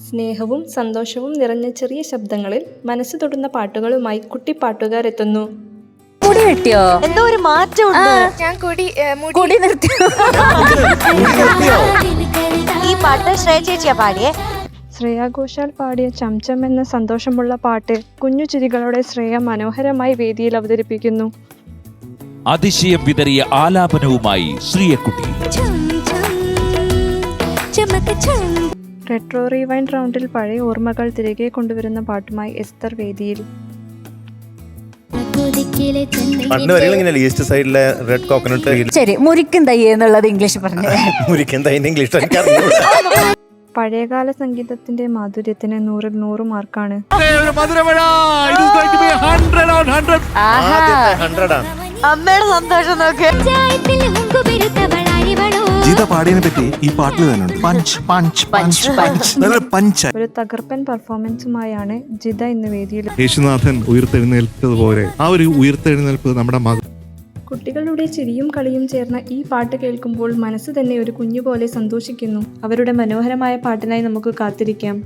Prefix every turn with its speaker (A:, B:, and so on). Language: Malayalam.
A: സ്നേഹവും സന്തോഷവും നിറഞ്ഞ ചെറിയ ശബ്ദങ്ങളിൽ മനസ്സ് തൊടുന്ന പാട്ടുകളുമായി കുട്ടിപ്പാട്ടുകാരെത്തുന്നു.
B: മുടി വെട്ടിയോ?
C: എന്തോ ഒരു മാറ്റമുണ്ട്.
D: ഞാൻ
B: മുടി നിർത്തിയോ?
C: ഈ പാട്ട് ശ്രേയ ചേച്ചിയാ പാടിയേ.
A: ശ്രേയ ഘോഷാൽ പാടിയ ചംചം എന്ന സന്തോഷമുള്ള പാട്ട് കുഞ്ഞു ചിരികളോടെ ശ്രേയ മനോഹരമായി വേദിയിൽ അവതരിപ്പിക്കുന്നു.
E: അതിശയം വിതറിയ ആലാപനവുമായി ശ്രീയക്കുട്ടി.
A: റെട്രോ റീവൈൻഡ് റൗണ്ടിൽ പഴയ ഓർമ്മകൾ തിരികെ കൊണ്ടുവരുന്ന പാട്ടുമായി എസ്തർ വേദിയിൽ.
F: ഈസ്റ്റ് സൈഡിലെ റെഡ് കോക്കനട്ട്.
B: ശരി, മുരിക്കും തൈ എന്നുള്ളത് ഇംഗ്ലീഷ് പറഞ്ഞു.
F: മുരിക്കും തൈ ഇംഗ്ലീഷ്.
A: പഴയകാല സംഗീതത്തിന്റെ മാധുര്യത്തിന് 100-ൽ 100 മാർക്കാണ്.
C: അമ്മയുടെ സന്തോഷം നോക്ക്.
G: ജിത പാടിയതിനെ പറ്റി ഈ പാട്ടിൽ തന്നെ ഉണ്ട്. പഞ്ച് പഞ്ച് പഞ്ച് പഞ്ച്, നല്ല പഞ്ച്.
A: ഒരു തകർപ്പൻ പെർഫോമൻസുമായാണ് ജിത ഇന്ന് വേദിയിൽ.
G: യേശുനാഥൻ ഉയർത്തെഴുന്നേൽത്തതുപോലെ ആ ഒരു ഉയർത്തെഴുന്നേൽപ്പ് നമ്മുടെ
A: കുട്ടികളുടെ ചിരിയും കളിയും ചേർന്ന ഈ പാട്ട് കേൾക്കുമ്പോൾ മനസ്സ് തന്നെ ഒരു കുഞ്ഞുപോലെ സന്തോഷിക്കുന്നു. അവരുടെ മനോഹരമായ പാട്ടിനായി നമുക്ക് കാത്തിരിക്കാം.